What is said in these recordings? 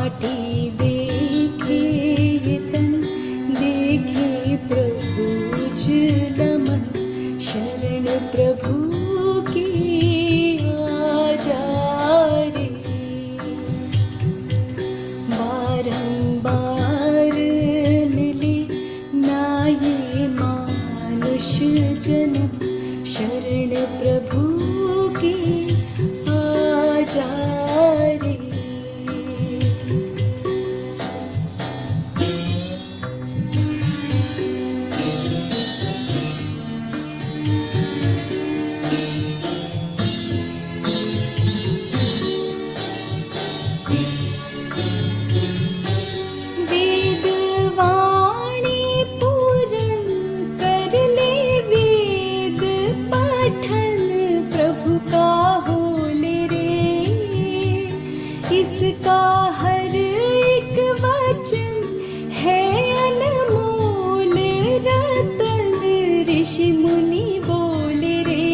माटी देखे ये तन, देखे प्रभु नमन, शरण प्रभु की आजा रे। बारंबार मिले ना ये मानुष जन्म, शरण प्रभु की आजा रे। इसका हर एक वचन है अनमोल रतन, ऋषि मुनि बोले रे।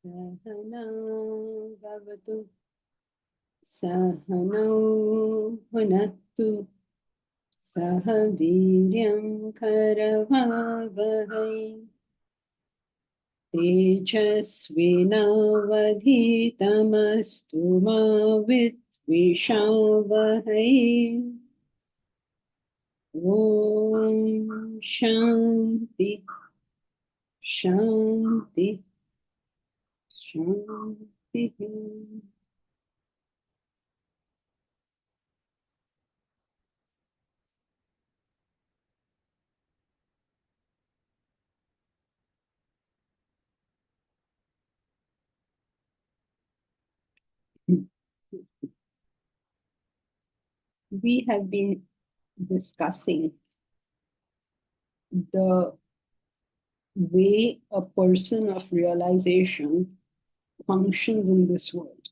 सहना भवतु सहनौ भुनक्तु सह वीर्यं करवावहै तेजस्विनावधीतमस्तु मा विद्विषावहै। ॐ शान्ति शान्ति शान्तिः। We have been discussing the way a person of realization functions in this world.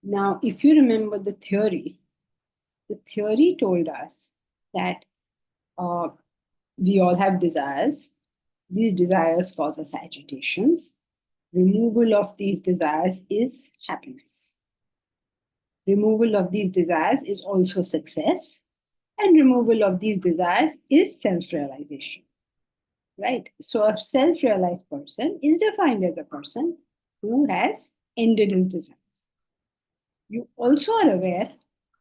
Now, if you remember the theory told us that we all have desires. These desires cause us agitations. Removal of these desires is happiness. Removal of these desires is also success. And removal of these desires is self-realization. Right? So a self-realized person is defined as a person who has ended his desires. You also are aware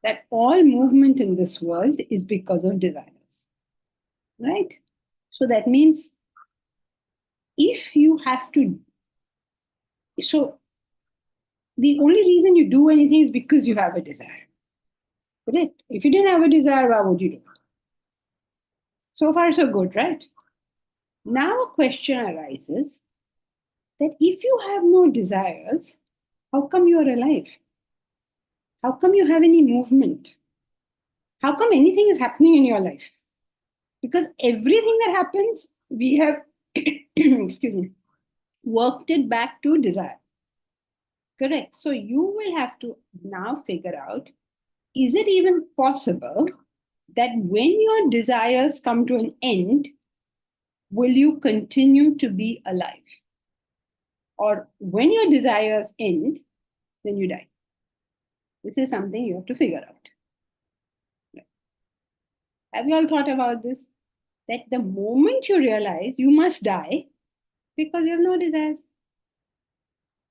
that all movement in this world is because of desires. Right? So that means if you have to, so the only reason you do anything is because you have a desire. Correct? If you didn't have a desire, why would you do it? So far, so good, right? Now a question arises that if you have no desires, how come you are alive? How come you have any movement? How come anything is happening in your life? Because everything that happens, we have, excuse me, worked it back to desire. Correct. So you will have to now figure out, is it even possible that when your desires come to an end, will you continue to be alive? Or when your desires end, then you die. This is something you have to figure out. Right. Have you all thought about this? That the moment you realize you must die because you have no desires,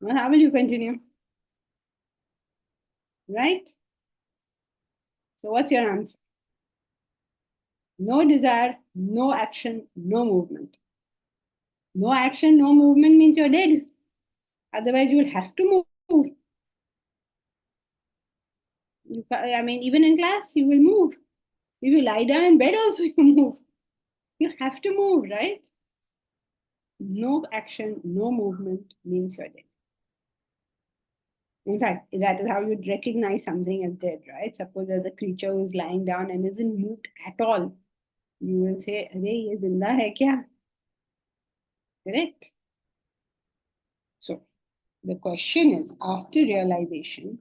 well, how will you continue? Right? So what's your answer? No desire, no action, no movement. No action, no movement means you're dead. Otherwise, you will have to move. I mean, even in class, you will move. If you lie down in bed, also you move. You have to move, right? No action, no movement means you're dead. In fact, that is how you'd recognize something as dead, right? Suppose there's a creature who's lying down and isn't moved at all. You will say, "Arey, ye zinda hai kya?" Correct? So the question is, after realization,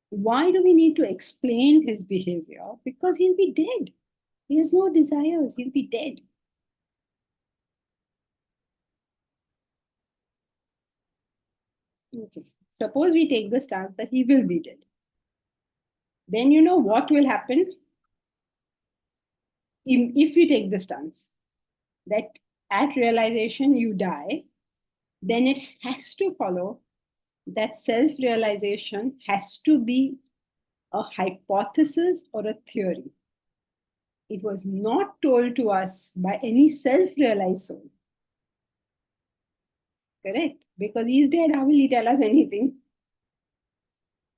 why do we need to explain his behavior? Because he'll be dead. He has no desires. He'll be dead. Okay. Suppose we take the stance that he will be dead. Then you know what will happen if we take the stance that at realization you die, then it has to follow that self-realization has to be a hypothesis or a theory. It was not told to us by any self-realized soul. Correct? Because he's dead, how will he tell us anything?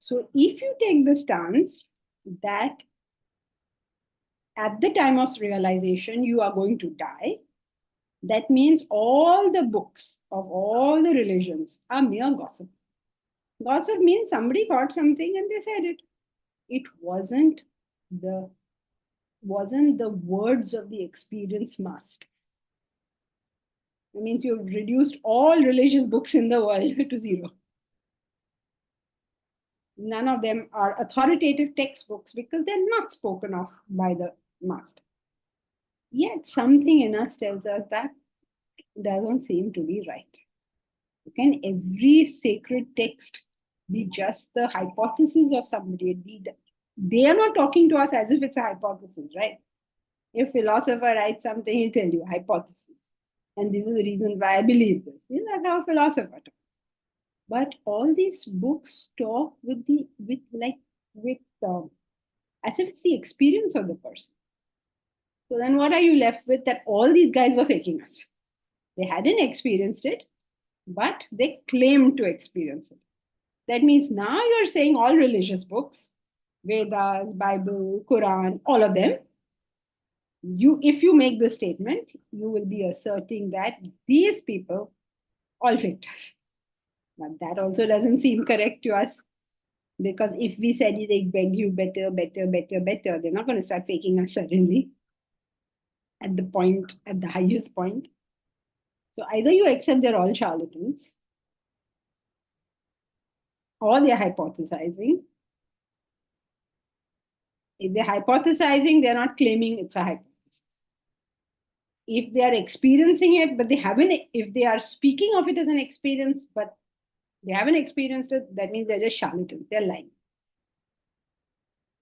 So if you take the stance that at the time of realization you are going to die, that means all the books of all the religions are mere gossip. Gossip means somebody thought something and they said it. It the wasn't the words of the experienced master. That means you've reduced all religious books in the world to zero. None of them are authoritative textbooks because they're not spoken of by the master. Yet something in us tells us that doesn't seem to be right. Can every sacred text be just the hypothesis of somebody? They are not talking to us as if it's a hypothesis, right? If a philosopher writes something, he'll tell you hypothesis. And this is the reason why I believe this. That's how a philosopher talks. But all these books talk as if it's the experience of the person. So then what are you left with? That all these guys were faking us. They hadn't experienced it, but they claimed to experience it. That means now you're saying all religious books, Vedas, Bible, Quran, all of them, if you make the statement, you will be asserting that these people all faked us. But that also doesn't seem correct to us. Because if we said they beg you better, they're not going to start faking us suddenly at the highest point. So either you accept they're all charlatans, or they're hypothesizing. If they're hypothesizing, they're not claiming it's a hypothesis. If they are experiencing it, but if they are speaking of it as an experience, but they haven't experienced it, that means they're just charlatans, they're lying.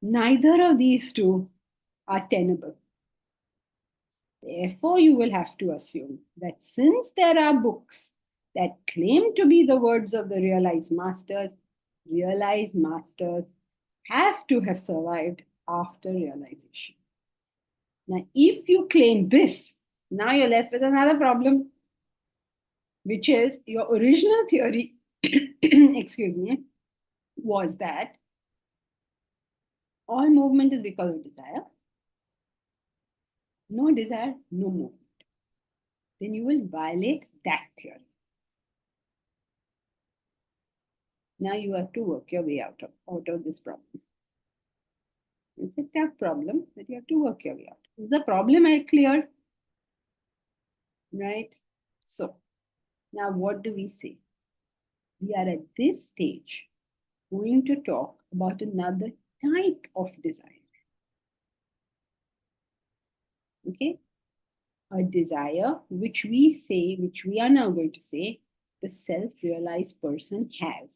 Neither of these two are tenable. Therefore, you will have to assume that since there are books that claim to be the words of the realized masters have to have survived after realization. Now, if you claim this, now you're left with another problem, which is your original theory, excuse me, was that all movement is because of desire. No desire, no movement. Then you will violate that theory. Now you have to work your way out of this problem. It's a tough problem that you have to work your way out. Is the problem clear? Right? So, now what do we say? We are at this stage going to talk about another type of desire. Okay? A desire which we are now going to say, the self-realized person has.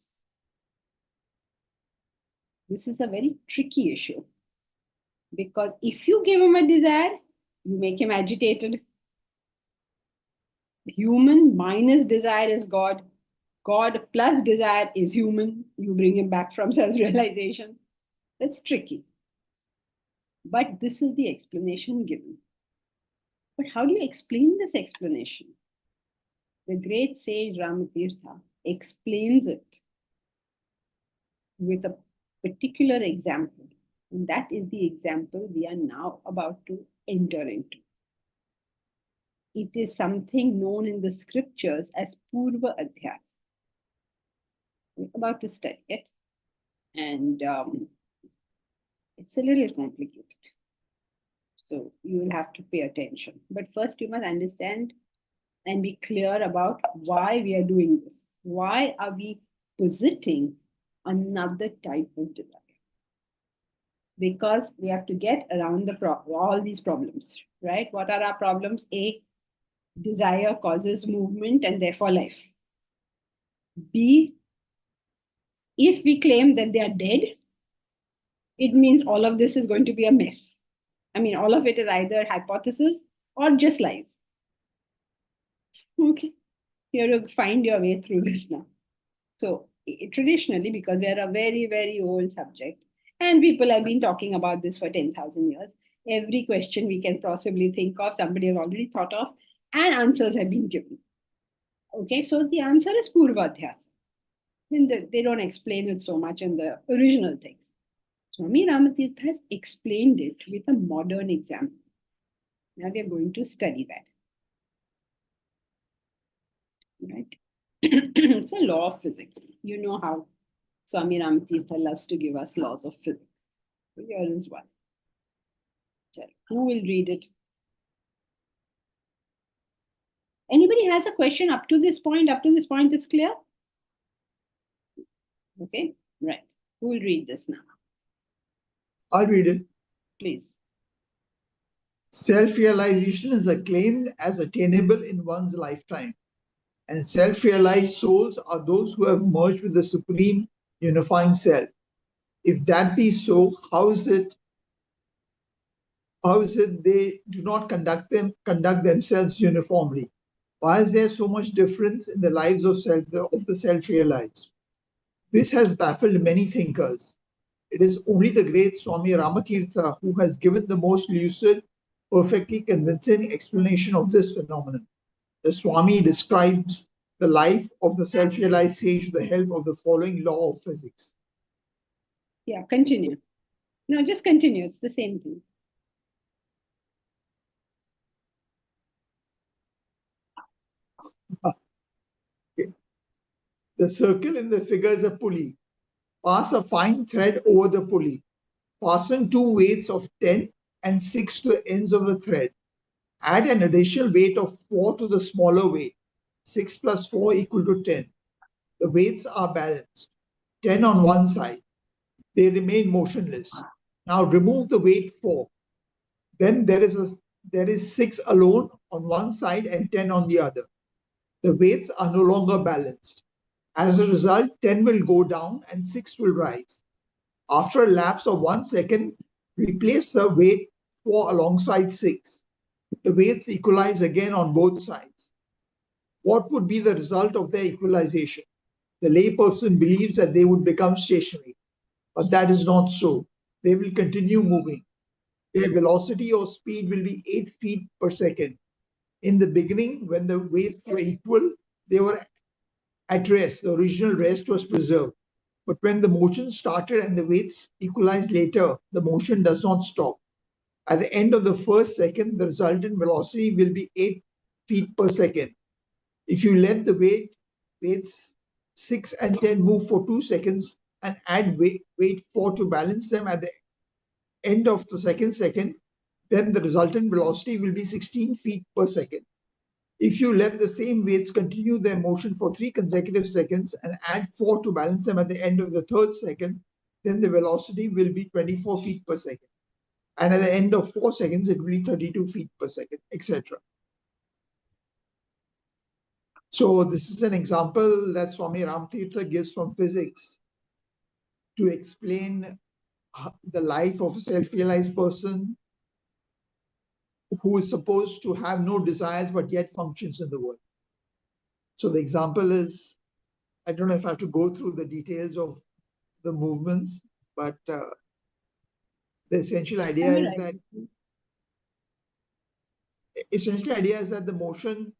This is a very tricky issue because if you give him a desire, you make him agitated. Human minus desire is God. God plus desire is human. You bring him back from self-realization. That's tricky. But this is the explanation given. But how do you explain this explanation? The great sage Ramatirtha explains it with a particular example. And that is the example we are now about to enter into. It is something known in the scriptures as Purva Adhyas. We're about to study it. And it's a little complicated. So you will have to pay attention. But first, you must understand and be clear about why we are doing this. Why are we positing another type of desire? Because we have to get around all these problems, right? What are our problems? A, desire causes movement and therefore life. B, if we claim that they are dead, it means all of this is going to be a mess. I mean, all of it is either hypothesis or just lies. Okay, you have to find your way through this now. So, traditionally, because we are a very, very old subject, and people have been talking about this for 10,000 years, every question we can possibly think of, somebody has already thought of, and answers have been given. Okay, so the answer is Purvadhyasa. They don't explain it so much in the original text. Swami Ramatirtha has explained it with a modern example. Now we are going to study that. Right? It's a law of physics. You know how Swami Ramatirtha loves to give us laws of physics. So here is one. Who will read it? Anybody has a question up to this point? Up to this point, it's clear? Okay, right. Who will read this now? I'll read it. Please. Self-realization is acclaimed as attainable in one's lifetime, and self-realized souls are those who have merged with the Supreme Unifying Self. If that be so, how is it they do not conduct themselves uniformly? Why is there so much difference in the lives of the self-realized? This has baffled many thinkers. It is only the great Swami Ramatirtha who has given the most lucid, perfectly convincing explanation of this phenomenon. The Swami describes the life of the self-realized sage with the help of the following law of physics. Yeah, continue. No, just continue. It's the same thing. Okay. The circle in the figure is a pulley. Pass a fine thread over the pulley. Fasten two weights of 10 and 6 to the ends of the thread. Add an additional weight of 4 to the smaller weight. 6 plus 4 equal to 10. The weights are balanced. 10 on one side. They remain motionless. Now remove the weight 4. Then there is 6 alone on one side and 10 on the other. The weights are no longer balanced. As a result, 10 will go down and 6 will rise. After a lapse of 1 second, replace the weight 4 alongside 6. The weights equalize again on both sides. What would be the result of their equalization? The layperson believes that they would become stationary, but that is not so. They will continue moving. Their velocity or speed will be 8 feet per second. In the beginning, when the weights were equal, they were at rest. The original rest was preserved. But when the motion started and the weights equalized later, the motion does not stop. At the end of the first second, the resultant velocity will be 8 feet per second. If you let the weights 6 and 10 move for 2 seconds and add weight 4 to balance them at the end of the second, then the resultant velocity will be 16 feet per second. If you let the same weights continue their motion for 3 consecutive seconds and add 4 to balance them at the end of the third second, then the velocity will be 24 feet per second. And at the end of 4 seconds, it will be 32 feet per second, etc. So this is an example that Swami Ramatirtha gives from physics to explain the life of a self-realized person who is supposed to have no desires but yet functions in the world. So the example is, I don't know if I have to go through the details of the movements, but the essential idea is that the motion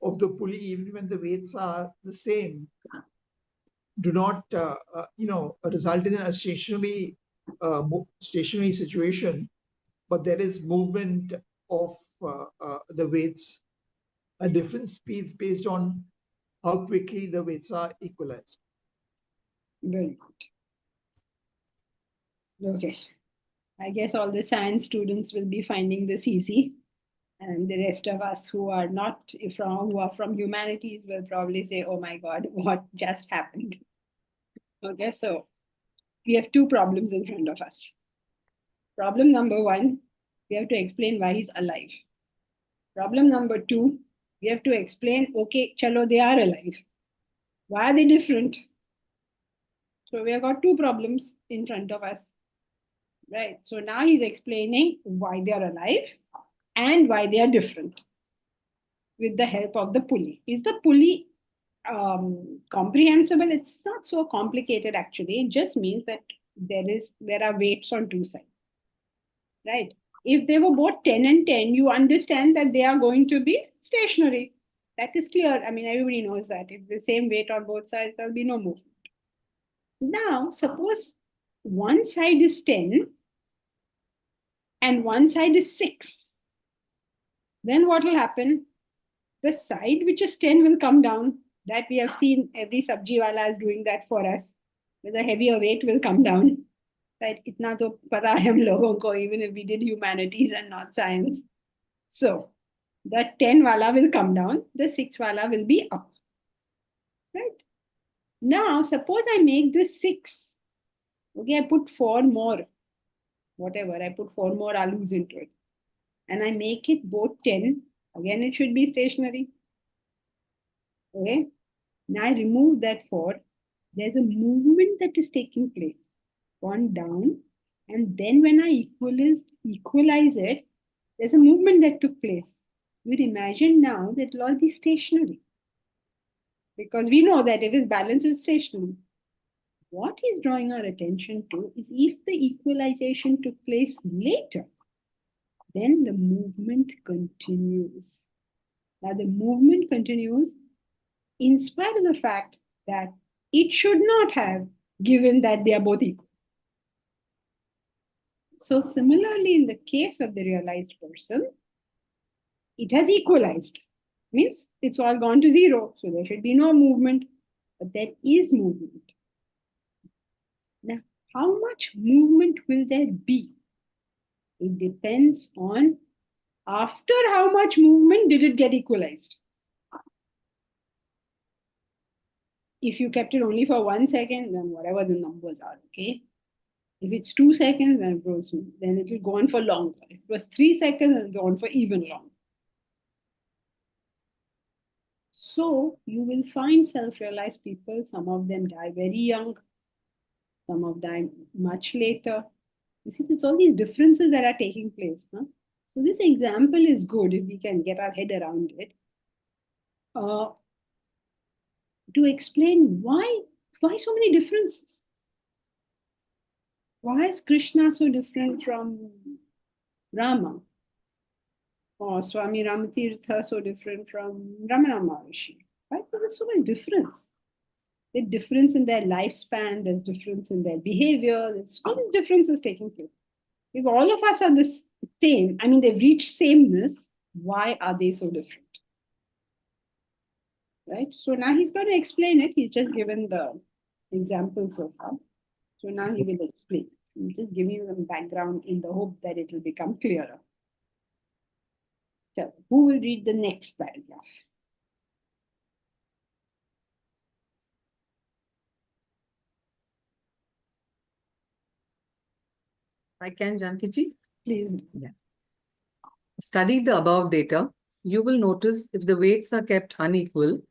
of the pulley, even when the weights are the same, do not result in a stationary situation, but there is movement of the weights at different speeds based on how quickly the weights are equalized. Very good. Okay. I guess all the science students will be finding this easy. And the rest of us who are from humanities will probably say, oh my God, what just happened? Okay, so we have two problems in front of us. Problem number one, we have to explain why he's alive. Problem number two, we have to explain, okay, chalo, they are alive. Why are they different? So we have got two problems in front of us. Right. So now he's explaining why they are alive and why they are different with the help of the pulley. Is the pulley comprehensible? It's not so complicated actually. It just means that there are weights on two sides. Right. If they were both 10 and 10, you understand that they are going to be stationary. That is clear. I mean, everybody knows that. If the same weight on both sides, there'll be no movement. Now, suppose one side is 10 and one side is 6. Then what will happen? The side which is 10 will come down. That we have seen every sabji wala is doing that for us. With a heavier weight will come down. Right? Itna to pata hai hum logon ko, even if we did humanities and not science. So, the 10 wala will come down. The 6 wala will be up. Right? Now, suppose I make this 6. Okay, I put 4 more. Whatever, I put 4 more alus into it. And I make it both 10. Again, it should be stationary. Okay. Now I remove that 4. There's a movement that is taking place. Gone down. And then when I equalize it, there's a movement that took place. We'd imagine now that it'll all be stationary. Because we know that it is balanced, it's stationary. What he's drawing our attention to is if the equalization took place later, then the movement continues. Now the movement continues in spite of the fact that it should not have, given that they are both equal. So similarly, in the case of the realized person, it has equalized. Means it's all gone to 0. So there should be no movement, but there is movement. Now, how much movement will there be? It depends on after how much movement did it get equalized. If you kept it only for 1 second, then whatever the numbers are, okay? If it's 2 seconds, then it will go on for longer. If it was 3 seconds, it will go on for even longer. So you will find self-realized people, some of them die very young, some of them much later. You see, there's all these differences that are taking place. Huh? So this example is good if we can get our head around it. To explain why so many differences. Why is Krishna so different from Rama? Or Swami Ramatirtha so different from Ramana Maharishi? Why is there so much difference? There's difference in their lifespan, there's difference in their behavior, there's all these differences taking place. If all of us are the same, I mean, they've reached sameness, why are they so different? Right? So now he's going to explain it. He's just given the example so far. So now he will explain. I'm just giving you some background in the hope that it will become clearer. So who will read the next paragraph? I can, Janki-ji. Please. Yeah. Study the above data. You will notice if the weights are kept unequal,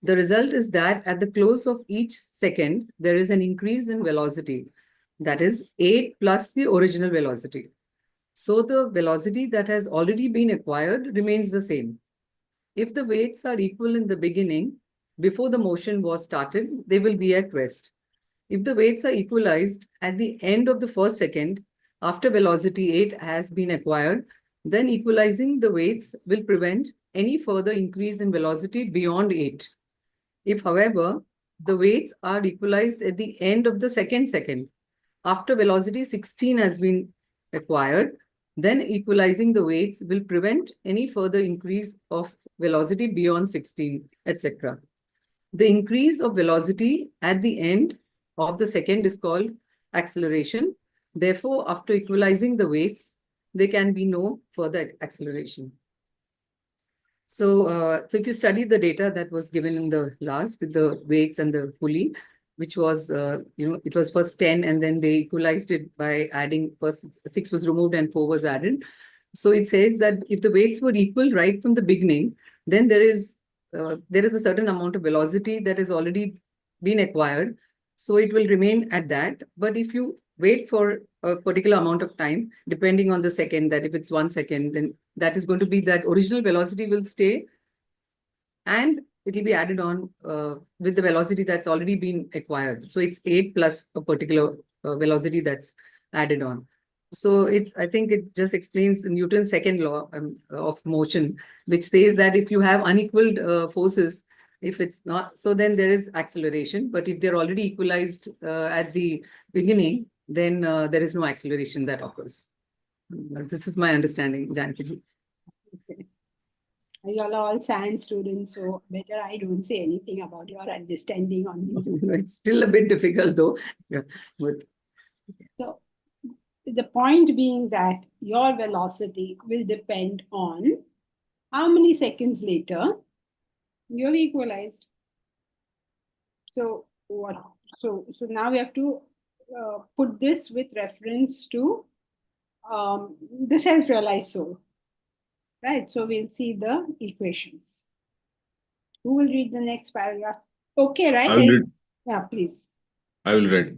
the result is that at the close of each second, there is an increase in velocity. That is 8 plus the original velocity. So the velocity that has already been acquired remains the same. If the weights are equal in the beginning, before the motion was started, they will be at rest. If the weights are equalized at the end of the first second, after velocity 8 has been acquired, then equalizing the weights will prevent any further increase in velocity beyond 8. If, however, the weights are equalized at the end of the second. After velocity 16 has been acquired, then equalizing the weights will prevent any further increase of velocity beyond 16, etc. The increase of velocity at the end of the second is called acceleration. Therefore, after equalizing the weights, there can be no further acceleration. So if you study the data that was given in the last with the weights and the pulley, which was, it was first 10 and then they equalized it by adding, first 6 was removed and 4 was added. So it says that if the weights were equal right from the beginning, then there is a certain amount of velocity that has already been acquired. So it will remain at that. But if you wait for a particular amount of time, depending on the second, that if it's 1 second, then that is going to be that original velocity will stay and it will be added on with the velocity that's already been acquired. So it's 8 plus a particular velocity that's added on. So I think it just explains Newton's second law of motion, which says that if you have unequal forces, if it's not, so then there is acceleration. But if they're already equalized at the beginning, then there is no acceleration that occurs. This is my understanding, Janaki. Okay. You all are all science students, so better I don't say anything about your understanding on these. It's still a bit difficult though. Yeah, but so the point being that your velocity will depend on how many seconds later you're equalized. So what? So now we have to put this with reference to the self-realized soul, right? So we'll see the equations. Who will read the next paragraph? Okay, right? I will read. Yeah, please. I will read.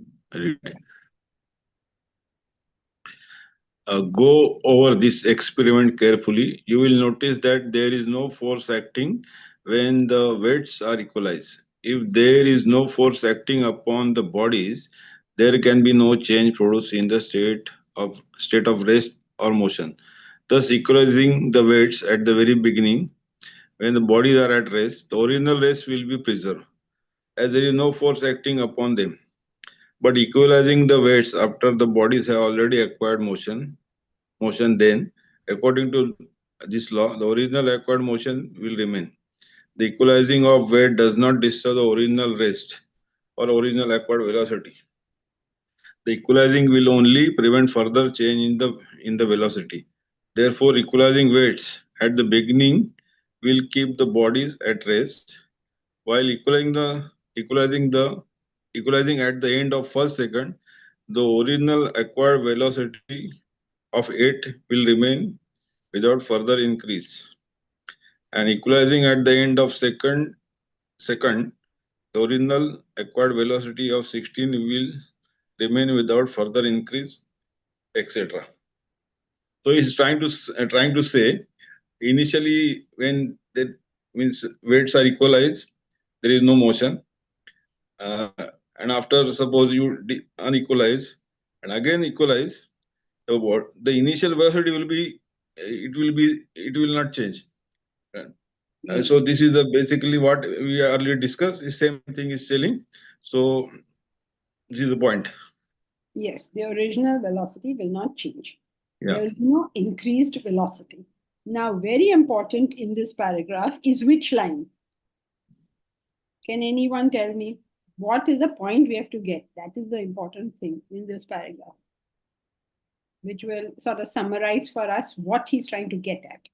Go over this experiment carefully. You will notice that there is no force acting when the weights are equalized. If there is no force acting upon the bodies, there can be no change produced in the state of rest or motion. Thus, equalizing the weights at the very beginning, when the bodies are at rest, the original rest will be preserved, as there is no force acting upon them. But equalizing the weights after the bodies have already acquired motion, then, according to this law, the original acquired motion will remain. The equalizing of weight does not disturb the original rest or original acquired velocity. The equalizing will only prevent further change in the velocity. Therefore, equalizing weights at the beginning will keep the bodies at rest, while equalizing at the end of first second, the original acquired velocity of 8 will remain without further increase. And equalizing at the end of second, the original acquired velocity of 16 will remain without further increase, etc. So he's trying to say, initially when that means weights are equalized, there is no motion, and after suppose you unequalize and again equalize, the initial velocity will not change. So this is basically what we earlier discussed. The same thing is telling. So this is the point. Yes, the original velocity will not change. Yeah. There is no increased velocity. Now, very important in this paragraph is which line? Can anyone tell me what is the point we have to get? That is the important thing in this paragraph, which will sort of summarize for us what he's trying to get at.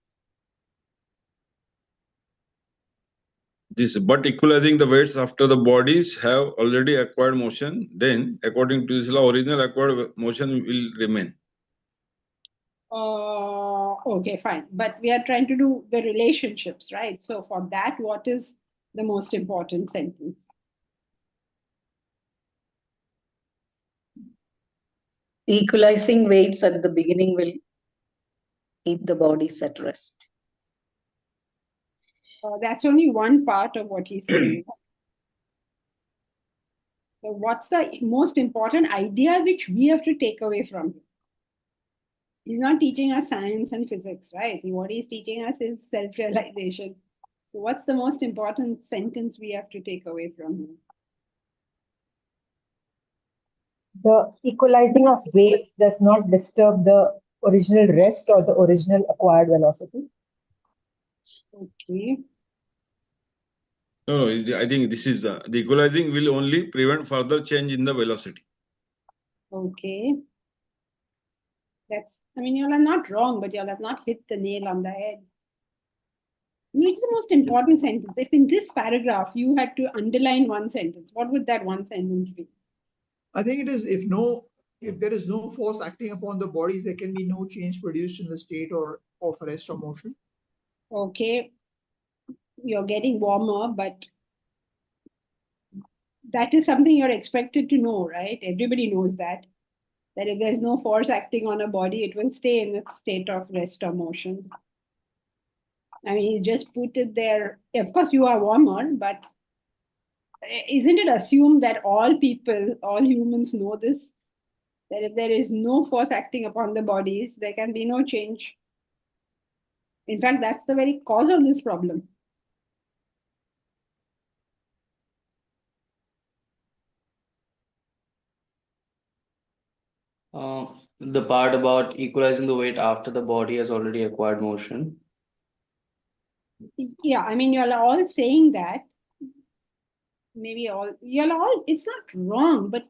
But equalizing the weights after the bodies have already acquired motion, then according to this law, original acquired motion will remain. Okay, fine. But we are trying to do the relationships, right? So for that, what is the most important sentence? Equalizing weights at the beginning will keep the bodies at rest. That's only one part of what he's saying. So what's the most important idea which we have to take away from him? He's not teaching us science and physics, right? What he's teaching us is self-realization. So what's the most important sentence we have to take away from him? The equalizing of weights does not disturb the original rest or the original acquired velocity. Okay. No, I think this is the equalizing will only prevent further change in the velocity. Okay. I mean, you all are not wrong, but you all have not hit the nail on the head. Which is the most important sentence? If in this paragraph you had to underline one sentence, what would that one sentence be? I think it is if there is no force acting upon the bodies, there can be no change produced in the state or of rest or motion. Okay, you're getting warmer, but that is something you're expected to know, right? Everybody knows that if there's no force acting on a body, it will stay in its state of rest or motion. I mean, you just put it there. Of course, you are warmer, but isn't it assumed that all people, all humans know this? That if there is no force acting upon the bodies, there can be no change. In fact, that's the very cause of this problem. The part about equalizing the weight after the body has already acquired motion. Yeah, I mean, you're all saying that. Maybe you're all, it's not wrong, but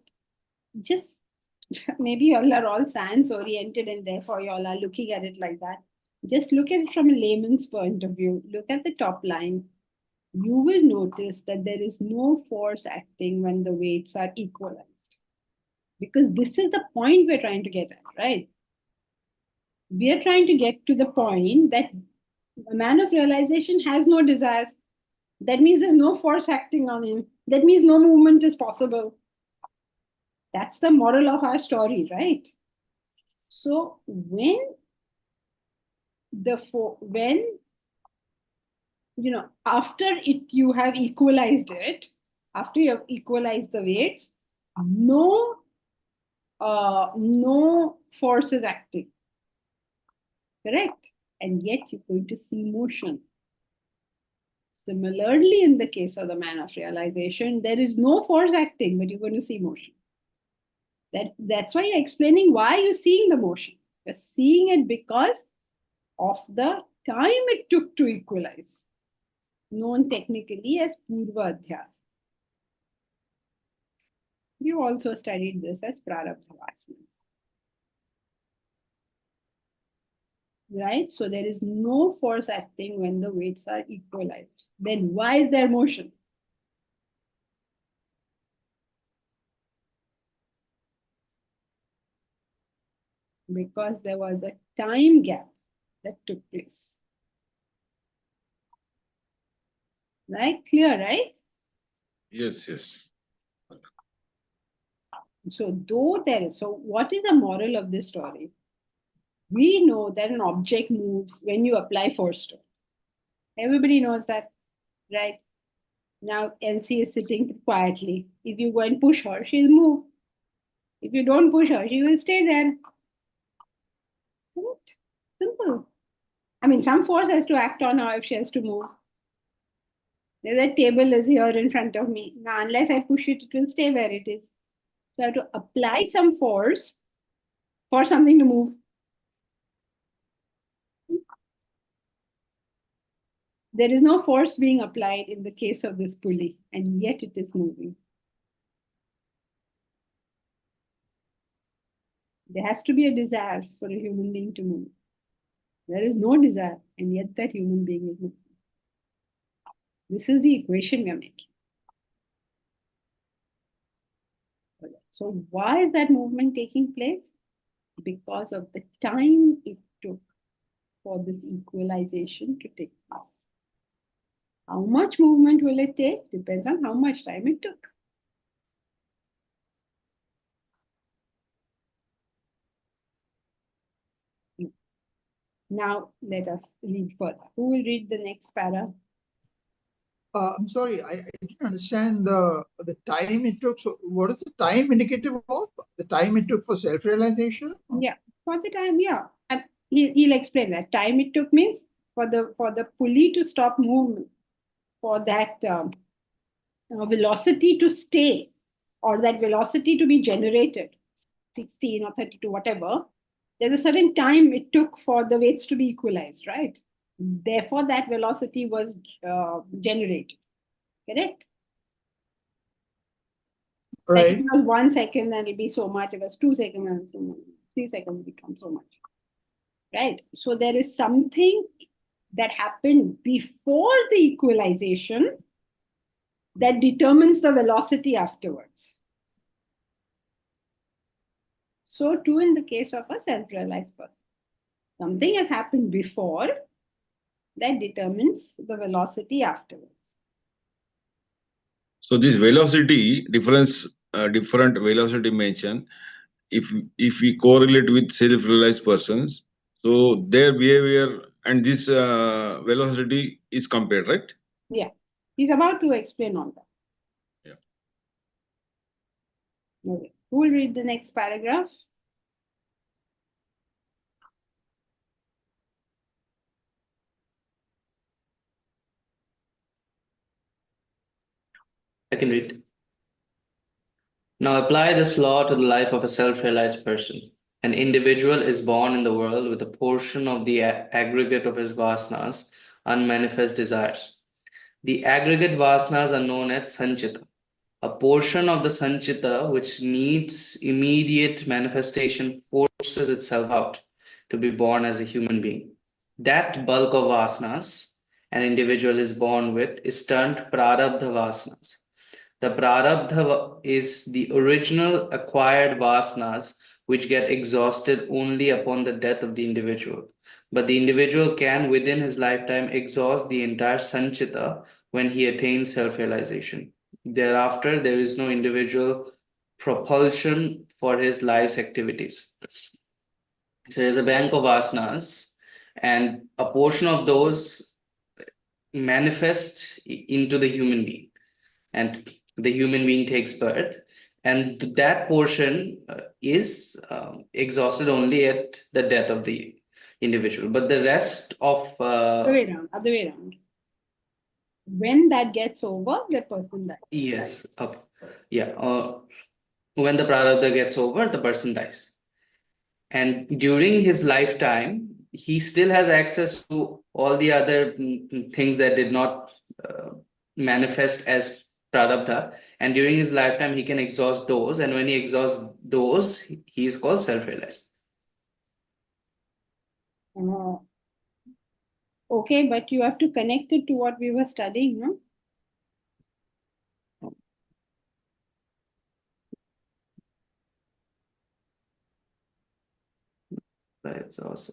just maybe y'all are all science oriented and therefore y'all are looking at it like that. Just look at it from a layman's point of view. Look at the top line. You will notice that there is no force acting when the weights are equalized. Because this is the point we're trying to get at, right? We are trying to get to the point that a man of realization has no desires. That means there's no force acting on him. That means no movement is possible. That's the moral of our story, right? So when after you have equalized it, after you have equalized the weights, no force is acting. Correct? And yet you're going to see motion. Similarly, in the case of the man of realization, there is no force acting, but you're going to see motion. That's why you're explaining why you're seeing the motion. You're seeing it because of the time it took to equalize, known technically as Purva Adhyas. You also studied this as Prarabdha Vasanas. Right? So there is no force acting when the weights are equalized. Then why is there motion? Because there was a time gap that took place. Right? Clear, right? Yes, yes. So what is the moral of this story? We know that an object moves when you apply force to it. Everybody knows that, right? Now Elsie is sitting quietly. If you go and push her, she'll move. If you don't push her, she will stay there. Right? Simple. I mean, some force has to act on her if she has to move. The table is here in front of me. Now, unless I push it, it will stay where it is. So I have to apply some force for something to move. There is no force being applied in the case of this pulley, and yet it is moving. There has to be a desire for a human being to move. There is no desire, and yet that human being is moving. This is the equation we are making. So why is that movement taking place? Because of the time it took for this equalization to take place. How much movement will it take? Depends on how much time it took. Now let us read further. Who will read the next para? I'm sorry, I didn't understand the time it took. So what is the time indicative of? The time it took for self-realization? Yeah, for the time, yeah. And he'll explain that. Time it took means for the pulley to stop movement, for that velocity to stay. or that velocity to be generated, 16 or 32, whatever, there's a certain time it took for the weights to be equalized, right? Therefore, that velocity was generated, correct? Like Right. it was 1 second, then it'll be so much. It was 2 seconds, and so much. 3 seconds becomes so much, right? So there is something that happened before the equalization that determines the velocity afterwards. So too in the case of a self-realized person. Something has happened before that determines the velocity afterwards. So this velocity difference, different velocity mentioned, if we correlate with self-realized persons, so their behavior and this velocity is compared, right? Yeah, he's about to explain all that. Yeah. Okay. Who will read the next paragraph? I can read. Now apply this law to the life of a self-realized person. An individual is born in the world with a portion of the aggregate of his vasanas, unmanifest desires. The aggregate vasanas are known as sanchita. A portion of the sanchita which needs immediate manifestation forces itself out to be born as a human being. That bulk of vasanas an individual is born with is termed prarabdha vasanas. The prarabdha is the original acquired vasanas which get exhausted only upon the death of the individual. But the individual can, within his lifetime, exhaust the entire sanchita when he attains self-realization. Thereafter, there is no individual propulsion for his life's activities. So there's a bank of vasanas, and a portion of those manifest into the human being. And the human being takes birth, and that portion is exhausted only at the death of the individual. But the rest of Other way around. When that gets over, the person dies. yes, okay, yeah. When the prarabdha gets over, the person dies, and during his lifetime, he still has access to all the other things that did not manifest as prarabdha, and during his lifetime he can exhaust those, and when he exhausts those, he is called self-realized. Okay, but you have to connect it to what we were studying, no?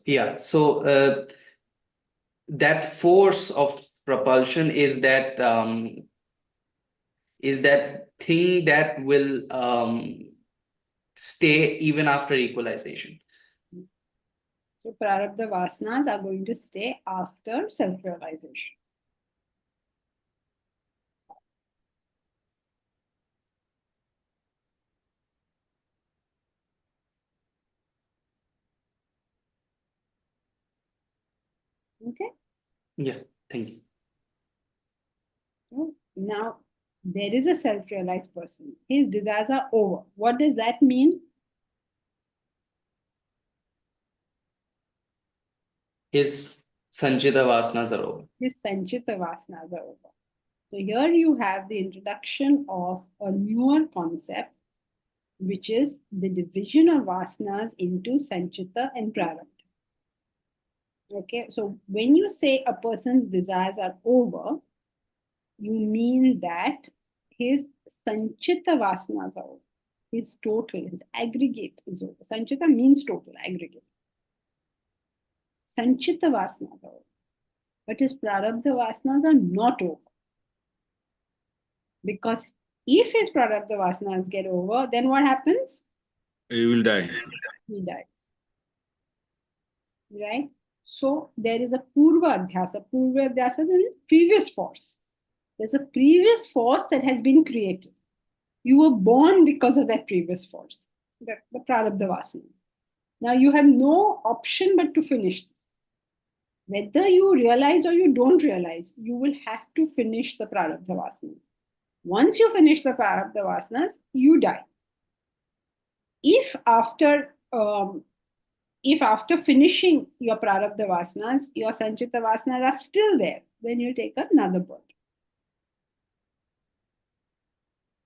Yeah, so that force of propulsion is that thing that will stay even after equalization. So prarabdha vasanas are going to stay after self-realization. Okay? Yeah, thank you. So now, there is a self-realized person. His desires are over. What does that mean? His sanchita vasanas are over. His sanchita vasanas are over. So here you have the introduction of a newer concept, which is the division of vasanas into sanchita and prarabdha. Okay, so when you say a person's desires are over, you mean that his sanchita vasanas are over. His total, his aggregate is over. Sanchita means total, aggregate. Sanchita vasanas are over. But his prarabdha vasanas are not over. Because if his prarabdha vasanas get over, then what happens? He will die. He dies. Right? So there is a purva adhyasa. Purva adhyasa is previous force. There's a previous force that has been created. You were born because of that previous force, the prarabdha vasanas. Now you have no option but to finish this. Whether you realize or you don't realize, you will have to finish the prarabdha vasanas. Once you finish the prarabdha vasanas, you die. If after finishing your prarabdha vasanas, your sanchita vasanas are still there, then you take another birth.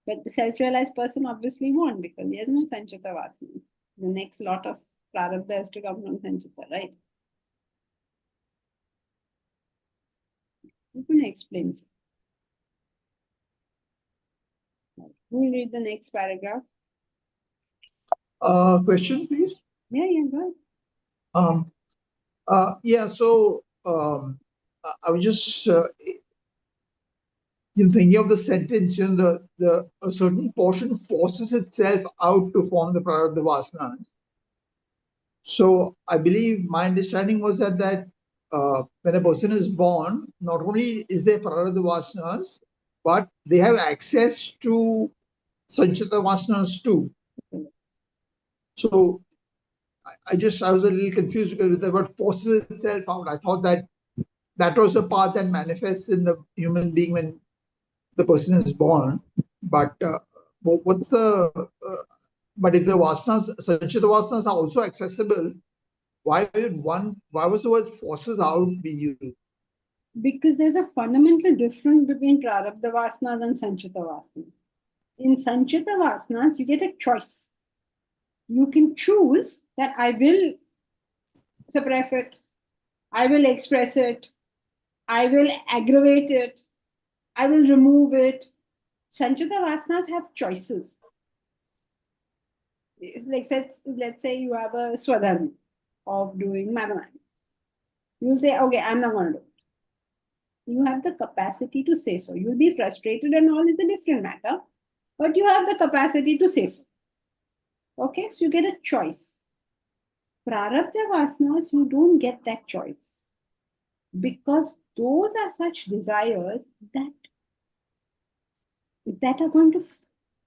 But the self-realized person obviously won't, because he has no sanchita vasanas. The next lot of prarabdha has to come from sanchita, right? You can explain. Who will read the next paragraph? Question, please. Yeah, go ahead. Yeah, so I was just thinking of the sentence, a certain portion forces itself out to form the prarabdha vasanas. So I believe my understanding was that when a person is born, not only is there prarabdha vasanas, but they have access to sanchita vasanas too. So I was a little confused because with the word forces itself out, I thought that was a part that manifests in the human being when the person is born. But what's the but if the vasanas, sanchita vasanas are also accessible, why was the word forces out be used? Because there's a fundamental difference between prarabdha vasanas and sanchita vasanas. In sanchita vasanas, you get a choice. You can choose that I will suppress it, I will express it, I will aggravate it, I will remove it. Sanchita vasanas have choices. It's like, let's say you have a swadharma of doing mathematics. You say, okay, I'm not going to do it. You have the capacity to say so. You'll be frustrated and all is a different matter, but you have the capacity to say so. Okay, so you get a choice. Prarabdha vasanas, you don't get that choice, because those are such desires that are going to,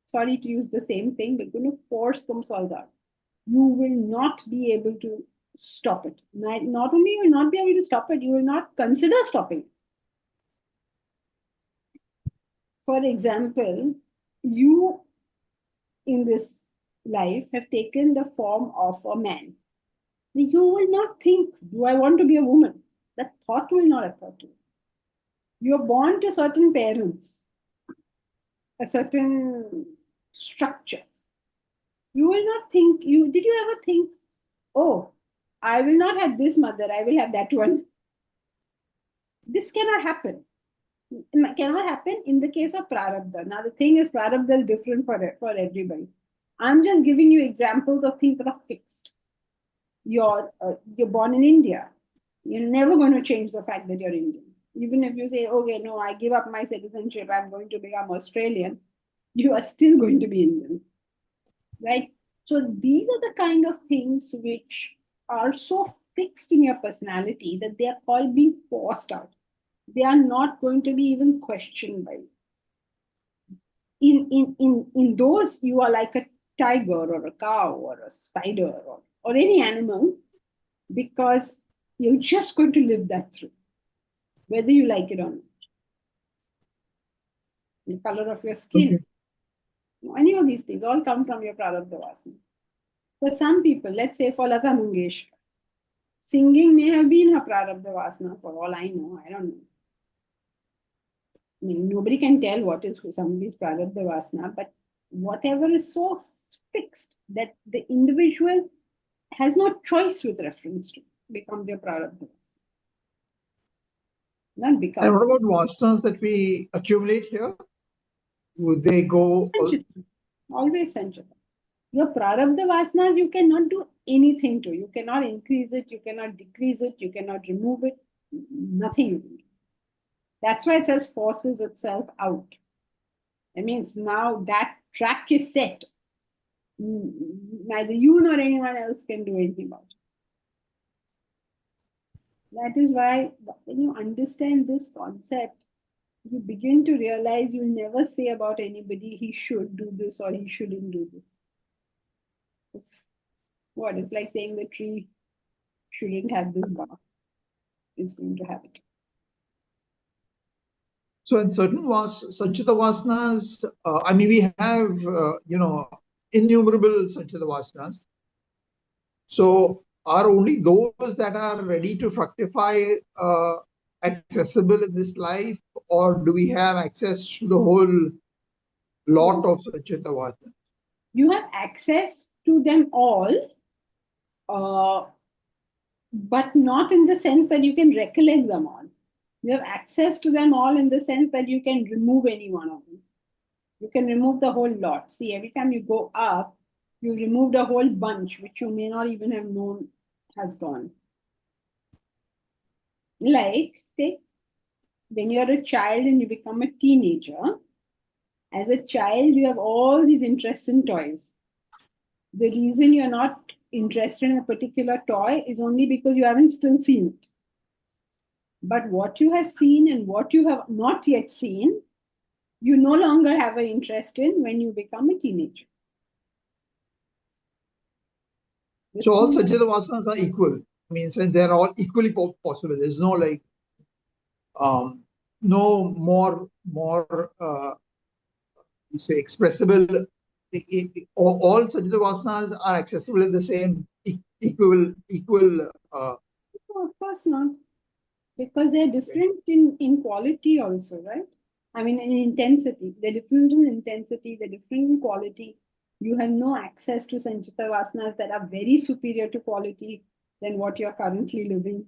sorry to use the same thing, but going to force themselves out. You will not be able to stop it. Not only you will not be able to stop it, you will not consider stopping it. For example, you in this life have taken the form of a man. You will not think, do I want to be a woman? That thought will not occur to you. You're born to certain parents, a certain structure. You will not think, did you ever think, oh, I will not have this mother, I will have that one? This cannot happen. It cannot happen in the case of prarabdha. Now, the thing is, prarabdha is different for everybody. I'm just giving you examples of things that are fixed. You're born in India. You're never going to change the fact that you're Indian. Even if you say, okay, no, I give up my citizenship, I'm going to become Australian, you are still going to be Indian. Right? So these are the kind of things which are so fixed in your personality that they are called being forced out. They are not going to be even questioned by you. In those, you are like a tiger or a cow or a spider or any animal, because you're just going to live that through, whether you like it or not. The color of your skin, any of these things all come from your prarabdha vasana. For some people, let's say for Lata Mangeshkar, singing may have been her prarabdha vasana, for all I know. I don't know. I mean, nobody can tell what is somebody's prarabdha vasana, but whatever is so fixed that the individual has no choice with reference to becomes your prarabdha vasana. Not becomes. And what about vasanas that we accumulate here? Would they go? Always sanchita. Your prarabdha vasanas, you cannot do anything to. You cannot increase it, you cannot decrease it, you cannot remove it. Nothing you can do. That's why it says forces itself out. It means now that track is set. Neither you nor anyone else can do anything about it. That is why when you understand this concept, you begin to realize you'll never say about anybody, he should do this or he shouldn't do this. What? It's like saying the tree shouldn't have this bark. It's going to have it. So in certain Sanchita Vasanas, I mean, we have, innumerable Sanchita Vasanas. So are only those that are ready to fructify accessible in this life, or do we have access to the whole lot of Sanchita Vasanas? You have access to them all, but not in the sense that you can recollect them all. You have access to them all in the sense that you can remove any one of them. You can remove the whole lot. See, every time you go up, you removed a whole bunch, which you may not even have known has gone. Like, say, when you're a child and you become a teenager, as a child, you have all these interests in toys. The reason you're not interested in a particular toy is only because you haven't still seen it. But what you have seen and what you have not yet seen, you no longer have an interest in when you become a teenager. So all Sanchita Vasanas are equal. I mean, since they're all equally possible. There's no like, no more, you say, expressible. All Sanchita Vasanas are accessible in the same equal. No, of course not. Because they're different in quality also, right? I mean, in intensity. They're different in intensity, they're different in quality. You have no access to Sanchita Vasanas that are very superior to quality than what you're currently living.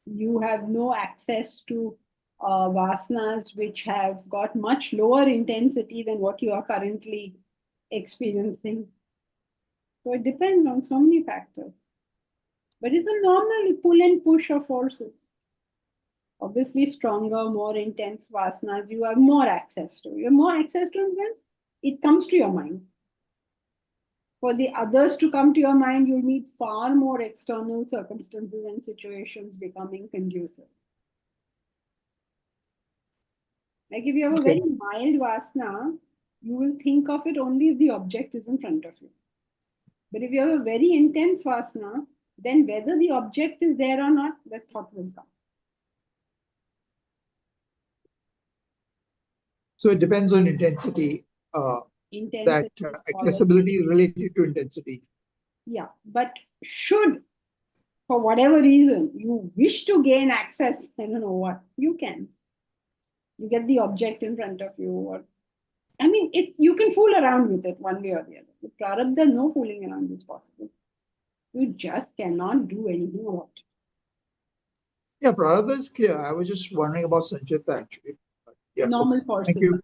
You have no access to Vasanas which have got much lower intensity than what you are currently experiencing. So it depends on so many factors. But it's a normal pull and push of forces. Obviously, stronger, more intense vasanas, you have more access to. You have more access to in the sense it comes to your mind. For the others to come to your mind, you need far more external circumstances and situations becoming conducive. Like if you have a very mild vasana, you will think of it only if the object is in front of you. But if you have a very intense vasana, then whether the object is there or not, that thought will come. So it depends on intensity. That accessibility is related to intensity. Yeah, but should, for whatever reason, you wish to gain access, I don't know what, you can. You get the object in front of you, or I mean, you can fool around with it one way or the other. With prarabdha, no fooling around is possible. You just cannot do anything about it. Yeah, prarabdha is clear. I was just wondering about Sanchita actually. Yeah, normal forces. Thank you.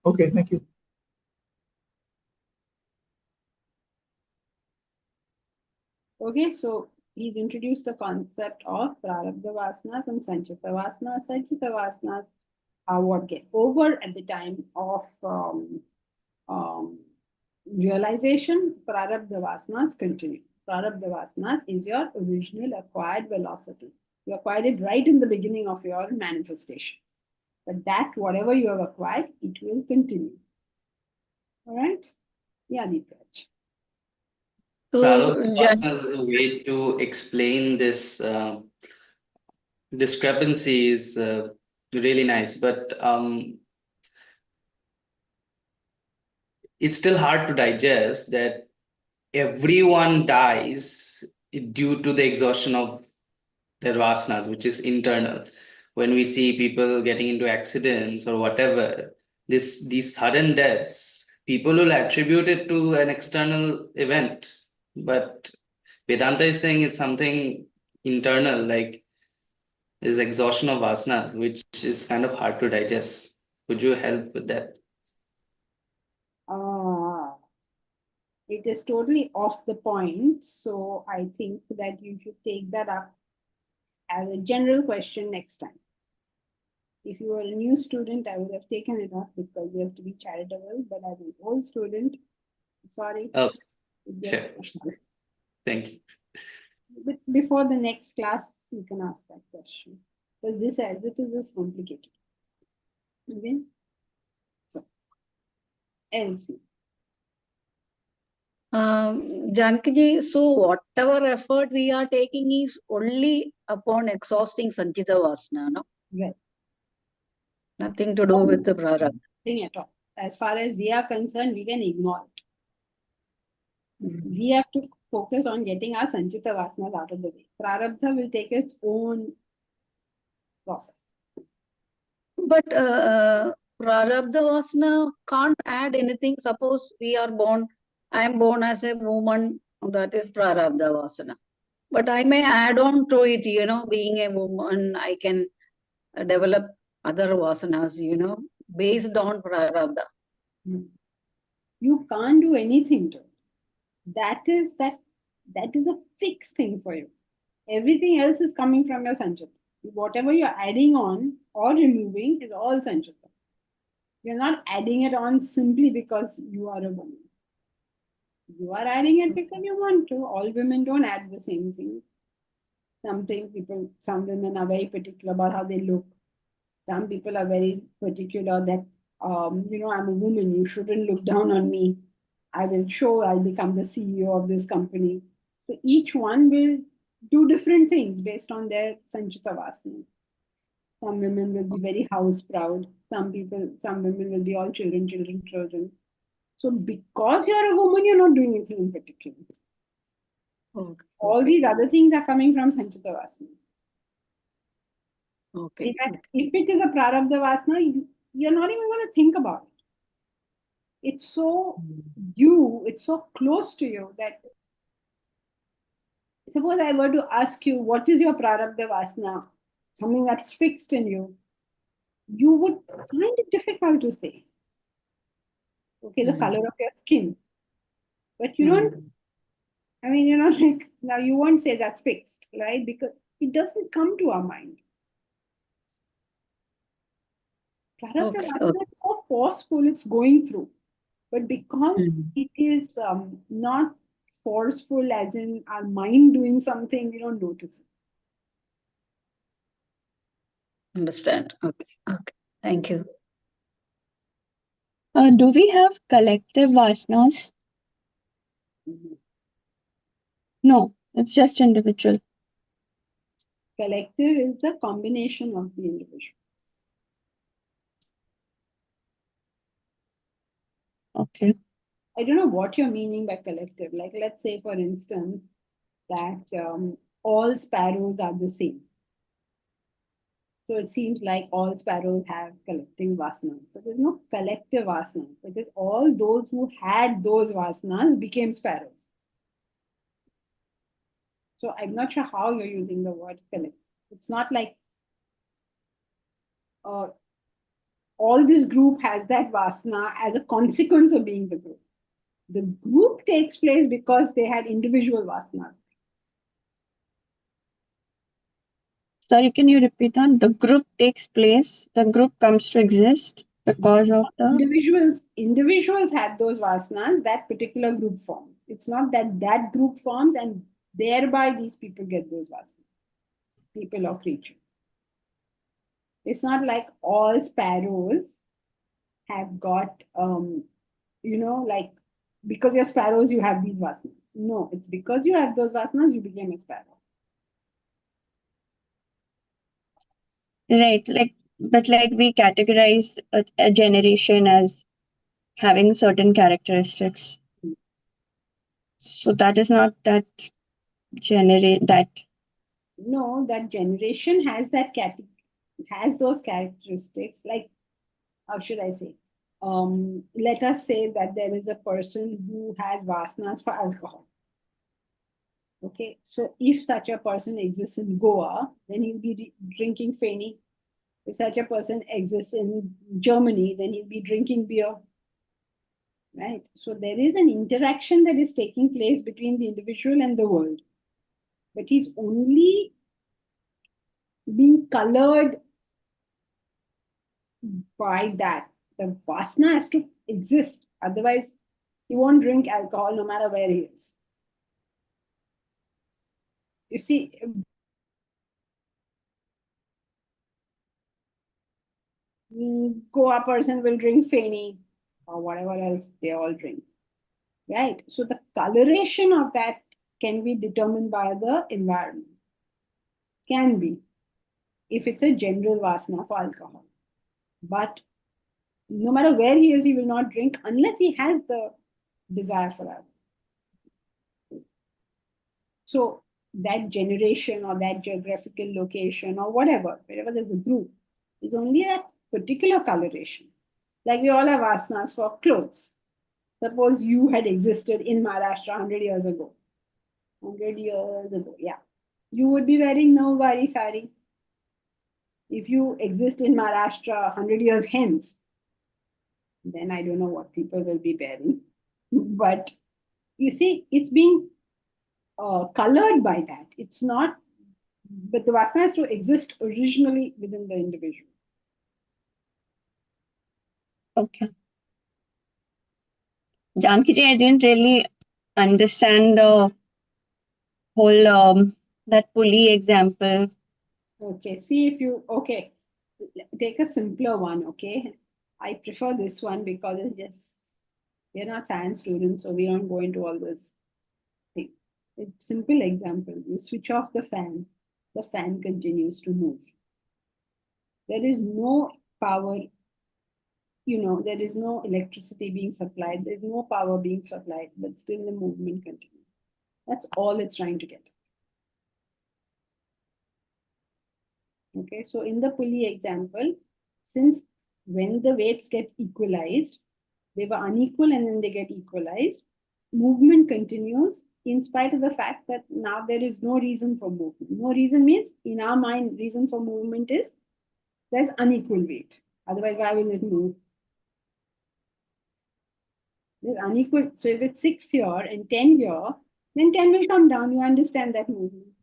Okay, thank you. Okay, so he's introduced the concept of prarabdha vasanas and sanchita vasanas. Sanchita vasanas are what get over at the time of realization. Prarabdha vasanas continue. Prarabdha vasanas is your original acquired velocity. You acquired it right in the beginning of your manifestation. But that, whatever you have acquired, it will continue. All right? Yeah, Deepraj. So, Prarabdha vasana is a way to explain this discrepancy is really nice, but it's still hard to digest that everyone dies due to the exhaustion of their vasanas, which is internal. When we see people getting into accidents or whatever, these sudden deaths, people will attribute it to an external event. But Vedanta is saying it's something internal, like is exhaustion of vasanas, which is kind of hard to digest. Could you help with that? It is totally off the point. So I think that you should take that up as a general question next time. If you were a new student, I would have taken it up because you have to be charitable. But as an old student, sorry. Oh, sure. Thank you. But before the next class, you can ask that question. Because this, as it is complicated. Okay? So, LC. Janaki, so whatever effort we are taking is only upon exhausting Sanchita Vasana, no? Right. Nothing to do with the prarabdha. Nothing at all. As far as we are concerned, we can ignore it. Mhm. We have to focus on getting our Sanchita Vasanas out of the way. Prarabdha will take its own process. But prarabdha vasana can't add anything. Suppose we are born, I am born as a woman, that is prarabdha vasana. But I may add on to it, being a woman, I can develop other vasanas, based on prarabdha. You can't do anything to it. That is a fixed thing for you. Everything else is coming from your Sanchita. Whatever you're adding on or removing is all Sanchita. You're not adding it on simply because you are a woman. You are adding it because you want to. All women don't add the same things. Some women are very particular about how they look. Some people are very particular that, I'm a woman, you shouldn't look down on me. I'll become the CEO of this company. So each one will do different things based on their Sanchita Vasana. Some women will be very house proud. Some women will be all children, children, children. So because you're a woman, you're not doing anything in particular. Okay. All these other things are coming from Sanchita Vasanas. Okay. In fact, if it is a Prarabdha Vasana, you're not even going to think about it. It's so it's so close to you that suppose I were to ask you, what is your Prarabdha Vasana? Something that's fixed in you. You would find it difficult to say. Okay, the color of your skin. But you don't, like, now you won't say that's fixed, right? Because it doesn't come to our mind. Prarabdha Vasana is so forceful, it's going through. But because it is not forceful, as in our mind doing something, we don't notice it. Understand. Okay. Okay. Thank you. Do we have collective vasanas? No, it's just individual. Collective is the combination of the individual. Okay. I don't know what you're meaning by collective. Like, let's say, for instance, that all sparrows are the same. So it seems like all sparrows have collecting vasanas. So there's no collective vasana. It is all those who had those vasanas became sparrows. So I'm not sure how you're using the word collect. It's not like all this group has that vasana as a consequence of being the group. The group takes place because they had individual vasanas. Sorry, can you repeat that? The group takes place, the group comes to exist because of the individuals had those vasanas, that particular group forms. It's not that group forms and thereby these people get those vasanas, people or creatures. It's not like all sparrows have got, like, because you're sparrows, you have these vasanas. No, it's because you have those vasanas, you became a sparrow. Right, but we categorize a generation as having certain characteristics. So that is not that No, that generation has those characteristics. Like, how should I say? Let us say that there is a person who has vasanas for alcohol. Okay, so if such a person exists in Goa, then he'll be drinking Feni. If such a person exists in Germany, then he'll be drinking beer. Right? So there is an interaction that is taking place between the individual and the world. But he's only being colored by that. The vasana has to exist. Otherwise, he won't drink alcohol no matter where he is. You see, Goa person will drink Feni or whatever else they all drink. Right? So the coloration of that can be determined by the environment. Can be. if it's a general vasana for alcohol. But no matter where he is, he will not drink unless he has the desire for alcohol. So that generation or that geographical location or whatever, wherever there's a group, is only a particular coloration. Like we all have asanas for clothes. Suppose you had existed in Maharashtra 100 years ago. 100 years ago, yeah. You would be wearing Nawari sari. If you exist in Maharashtra 100 years hence, then I don't know what people will be wearing. But you see, it's being colored by that. It's not, but the vasana has to exist originally within the individual. Okay. Janki ji, I didn't really understand the whole that pulley example. Okay, see if you, okay, take a simpler one, okay? I prefer this one because it's just, we're not science students, so we don't go into all this thing. A simple example, you switch off the fan continues to move. There is no power, there is no electricity being supplied, there's no power being supplied, but still the movement continues. That's all it's trying to get. Okay, so in the pulley example, since when the weights get equalized, they were unequal and then they get equalized, movement continues in spite of the fact that now there is no reason for movement. No reason means, in our mind, reason for movement is there's unequal weight. Otherwise, why will it move? There's unequal. So if it's 6 here and 10 here, then 10 will come down. You understand that movement.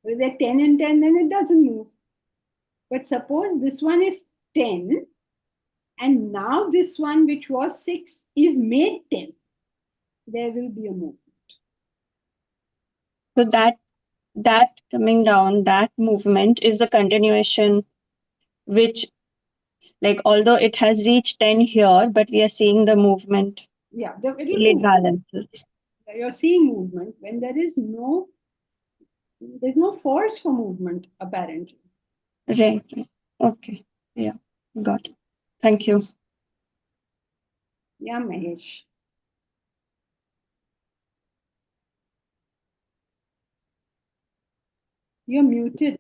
If they're 10 and 10, then it doesn't move. But suppose this one is 10, and now this one, which was 6, is made 10. There will be a movement. So that coming down, that movement is the continuation, which, like, although it has reached 10 here, but we are seeing the movement. Yeah, it balances. You're seeing movement when there's no force for movement, apparently. Right. Okay. Yeah. Got it. Thank you. Yeah, Mahesh. You're muted.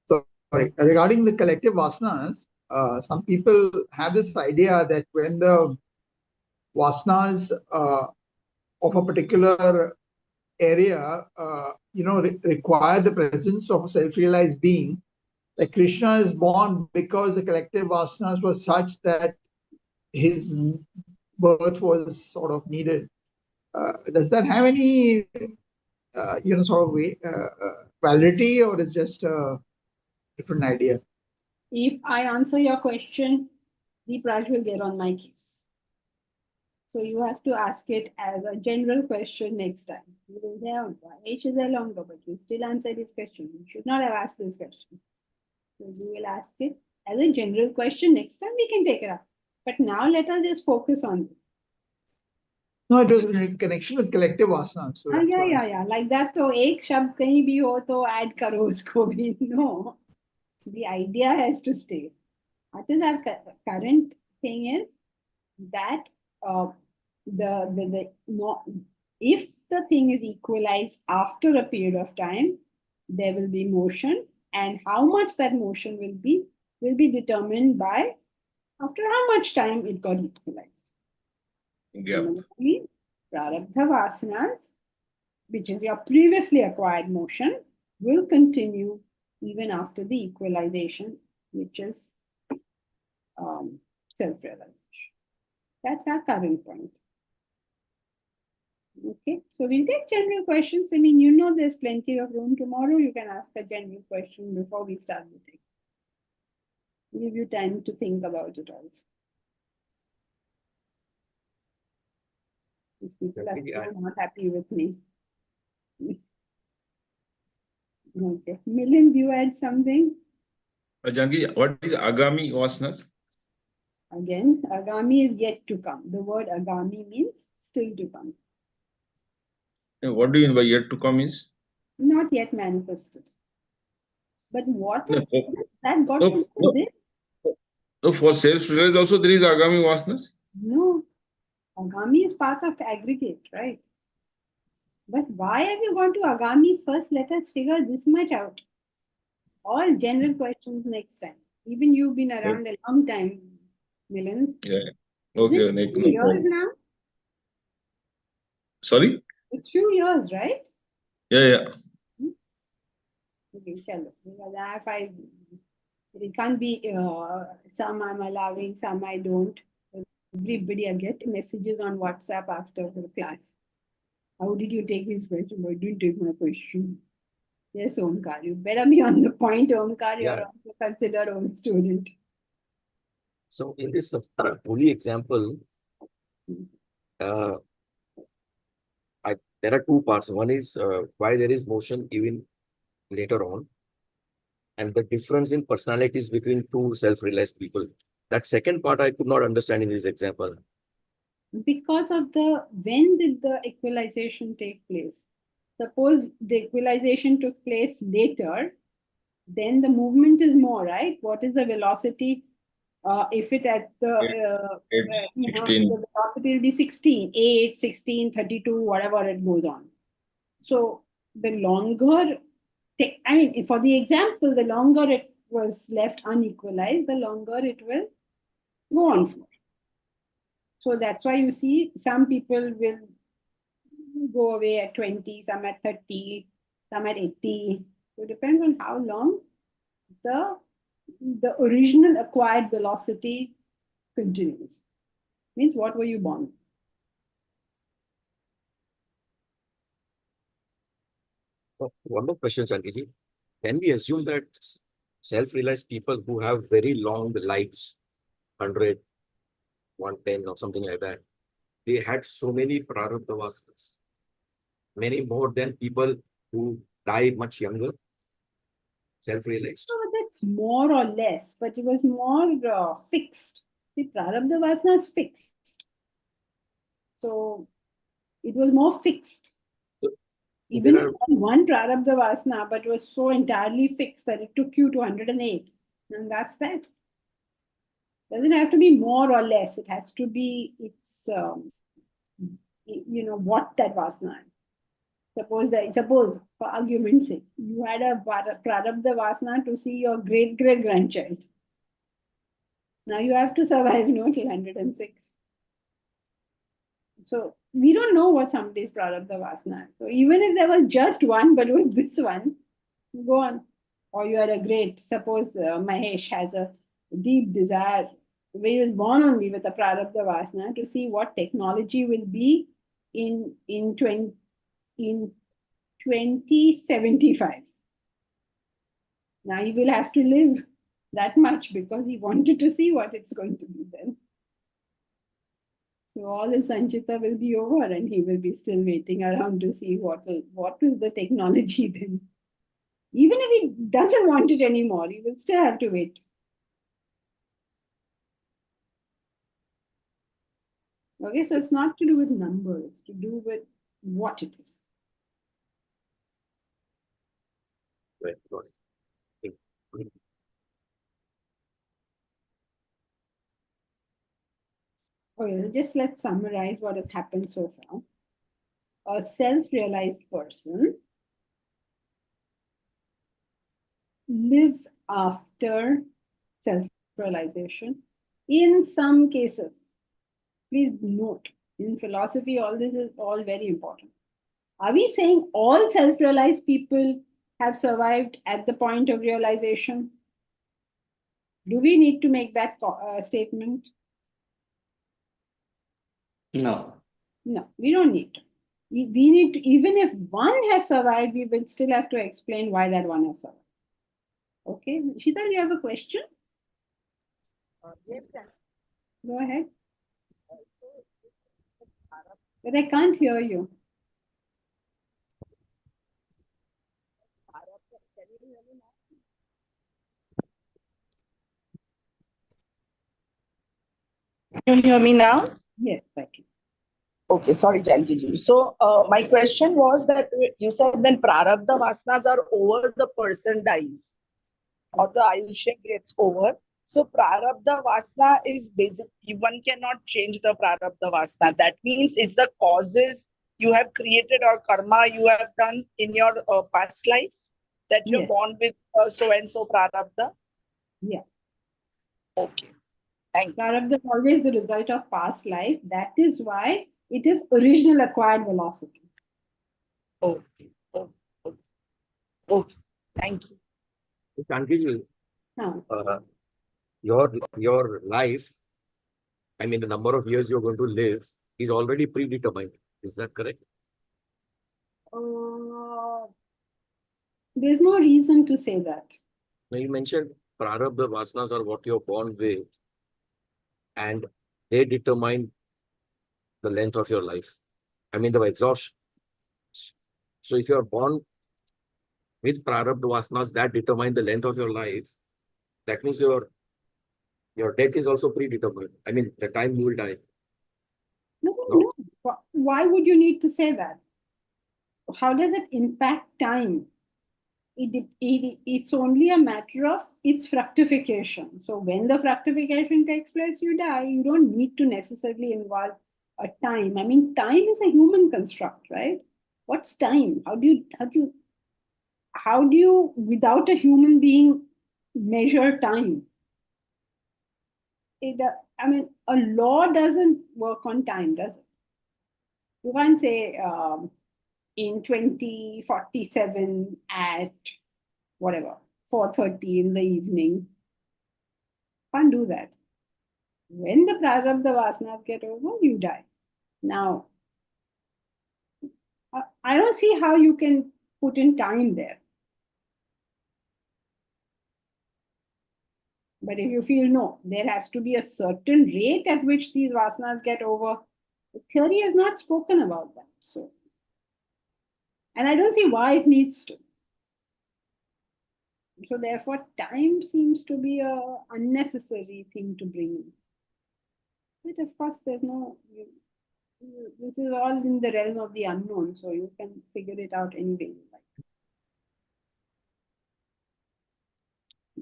Sorry. Regarding the collective vasanas, some people have this idea that when the vasanas of a particular area, require the presence of a self-realized being, like Krishna is born because the collective vasanas were such that his birth was sort of needed. Does that have any, sort of validity, or is just a different idea? If I answer your question, Deepraj will get on my case. So you have to ask it as a general question next time. You will say, oh, H is there longer, but you still answered this question. You should not have asked this question. So you will ask it as a general question. Next time we can take it up. But now let us just focus on this. No, it was in connection with collective vasana. So yeah. Like that, तो एक शब्द कहीं भी हो तो add करो उसको भी. No, the idea has to stay. What is our current thing is that if the thing is equalized after a period of time, there will be motion, and how much that motion will be determined by after how much time it got equalized. Yeah. Similarly, prarabdha vasanas, which is your previously acquired motion, will continue even after the equalization, which is self-realization. That's our current point. Okay, so we'll get general questions. I mean, there's plenty of room tomorrow. You can ask a general question before we start the thing. Give you time to think about it also. These people are still not happy with me. Okay, Milind, you had something? Janki, what is Agami Vasanas? Again, Agami is yet to come. The word Agami means still to come. What do you mean by yet to come is? Not yet manifested. But what No, is that got no, to do no, with this? no, for self-realized also there is Agami Vasanas. No. Agami is part of aggregate, right? But why have you gone to Agami first? Let us figure this much out. All general questions next time. Even you've been around a long time, Milind. Yeah. Is Okay, it Nick, 2 no years problem. now? Sorry? It's few years, right? Yeah. Okay, chalo. Because it can't be some I'm allowing, some I don't. Everybody, I get messages on WhatsApp after the class. How did you take his question? Why didn't you take my question? Yes, Omkar, you better be on the point, Omkar. You're Yeah. also considered a student. So in this Puli example, there are two parts. One is why there is motion even later on, and the difference in personalities between two self-realized people. That second part I could not understand in this example. Because of when did the equalization take place? Suppose the equalization took place later, then the movement is more, right? What is the velocity? If it at the, the 16. velocity will be 16, 8, 16, 32, whatever it goes on. So the longer, for the example, the longer it was left unequalized, the longer it will go on for. So that's why you see some people will go away at 20, some at 30, some at 80. So it depends on how long the original acquired velocity continues. Means what were you born? One more question, Shankiji. Can we assume that self-realized people who have very long lives, 100, 110 or something like that, they had so many prarabdha vasanas, many more than people who die much younger, self-realized? So that's more or less, but it was more fixed. The prarabdha vasana is fixed. So it was more fixed. Even if it was one prarabdha vasana, but it was so entirely fixed that it took you to 108. And that's that. Doesn't have to be more or less. It has to be what that vasana is. Suppose for argument's sake, you had a prarabdha vasana to see your great grandchild. Now you have to survive till 106. So we don't know what somebody's prarabdha vasana is. So even if there was just one, but it was this one, go on. Or you are a great, suppose Mahesh has a deep desire, he was born only with a prarabdha vasana to see what technology will be in 2075. Now he will have to live that much because he wanted to see what it's going to be then. So all his Sanchita will be over and he will be still waiting around to see what is the technology then. Even if he doesn't want it anymore, he will still have to wait. Okay, so it's not to do with numbers, it's to do with what it is. Right. Okay, just let's summarize what has happened so far. A self-realized person lives after self-realization. In some cases, please note, in philosophy, all this is all very important. Are we saying all self-realized people have survived at the point of realization? Do we need to make that statement? No. No, we don't need to. We need to, even if one has survived, we will still have to explain why that one has survived. Okay, Sheetal, you have a question? Yes, Go ahead. But I can't hear you. Can you hear me now? Yes, I can. Okay, sorry, Janji. So my question was that you said when prarabdha vasanas are over, the person dies. or the Ayushya gets over. So Prarabdha Vasana is basic. One cannot change the Prarabdha Vasana. That means it's the causes you have created or karma you have done in your past lives that you're Yes. born with so and so Prarabdha. Yeah. Okay. Thank you. Prarabdha is always the result of past life. That is why it is original acquired velocity. Okay. Okay. Okay. Okay. Thank you. Janki, Huh. your life, I mean, the number of years you're going to live is already predetermined. Is that correct? There's no reason to say that. Now, you mentioned Prarabdha Vasanas are what you're born with, and they determine the length of your life. I mean, the exhaustion. So if you're born with Prarabdha Vasanas that determine the length of your life, that means your death is also predetermined. I mean, the time you will die. No. Why would you need to say that? How does it impact time? It's only a matter of its fructification. So when the fructification takes place, you die. You don't need to necessarily involve a time. I mean, time is a human construct, right? What's time? How do you, without a human being, measure time? I mean, a law doesn't work on time, does it? You can't say in 2047 at whatever 4:30 in the evening. Can't do that. When the prarabdha vasanas get over, you die. Now, I don't see how you can put in time there. But if you feel no, there has to be a certain rate at which these vasanas get over, the theory has not spoken about that. So, and I don't see why it needs to. So therefore, time seems to be a unnecessary thing to bring in. But of course, there's no. This is all in the realm of the unknown, so you can figure it out anyway.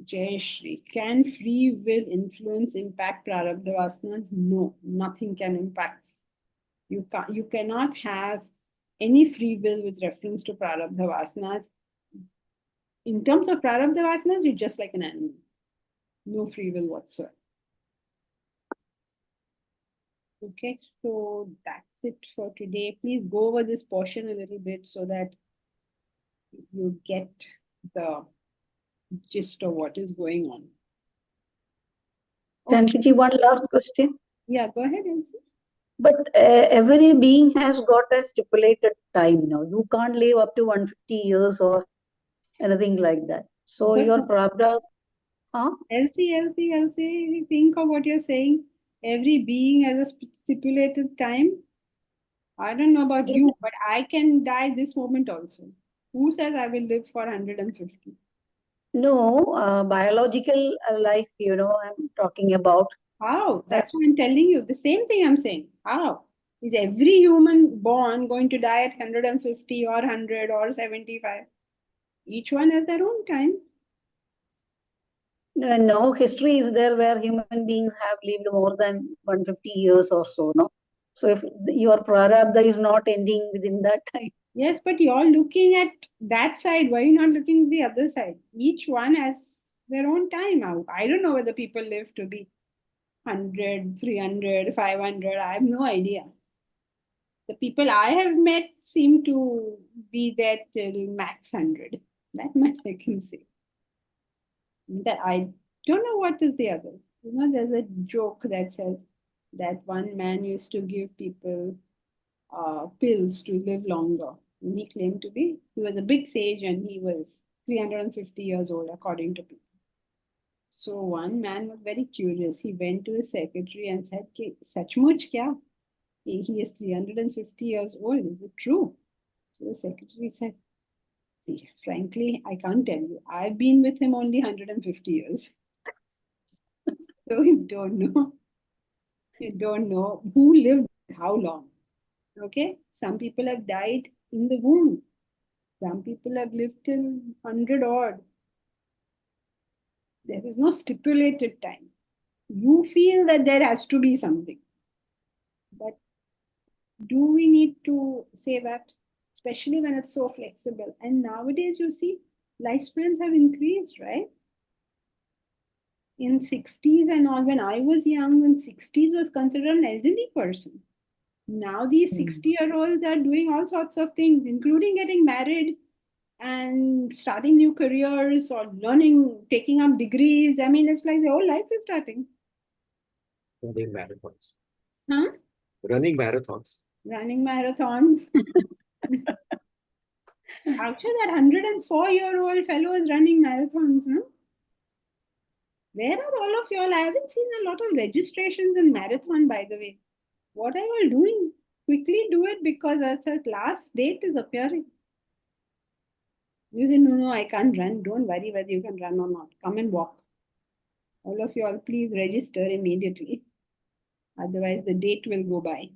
Jai Shri, can free will influence impact prarabdha vasanas? No, nothing can impact. You cannot have any free will with reference to prarabdha vasanas. In terms of prarabdha vasanas, you're just like an animal. No free will whatsoever. Okay, so that's it for today. Please go over this portion a little bit so that you get the gist of what is going on. Janki, one last question. Yeah, go ahead, Elsie. But every being has got a stipulated time now. You can't live up to 150 years or anything like that. So But your prarabdha, Elsie, think of what you're saying. Every being has a stipulated time. I don't know about you, but I can die this moment also. Who says I will live for 150? No, biological life, I'm talking about. How? That's what I'm telling you. The same thing I'm saying. How? Is every human born going to die at 150 or 100 or 75? Each one has their own time. No, history is there where human beings have lived more than 150 years or so, no? So if your prarabdha is not ending within that time. Yes, but you're looking at that side. Why are you not looking at the other side? Each one has their own time out. I don't know whether people live to be 100, 300, 500. I have no idea. The people I have met seem to be there till max 100. That much I can say. That I don't know what is the other. There's a joke that says that one man used to give people pills to live longer. And he claimed to be, he was a big sage and he was 350 years old, according to people. So one man was very curious. He went to his secretary and said, Sachmuch kya? He is 350 years old. Is it true? So the secretary said, see, frankly, I can't tell you. I've been with him only 150 years. So you don't know. You don't know who lived how long. Okay? Some people have died in the womb. Some people have lived till 100 odd. There is no stipulated time. You feel that there has to be something. But do we need to say that? Especially when it's so flexible. And nowadays, you see, lifespans have increased, right? In 60s and all, when I was young, when 60s was considered an elderly person. Now these 60-year-olds are doing all sorts of things, including getting married and starting new careers or learning, taking up degrees. I mean, it's like the whole life is starting. Running marathons. Huh? Running marathons. Running marathons. Actually, that 104-year-old fellow is running marathons, huh? Where are all of y'all? I haven't seen a lot of registrations in marathon, by the way. What are y'all doing? Quickly do it because that's a last date is appearing. You say, no, I can't run. Don't worry whether you can run or not. Come and walk. All of y'all, please register immediately. Otherwise, the date will go by.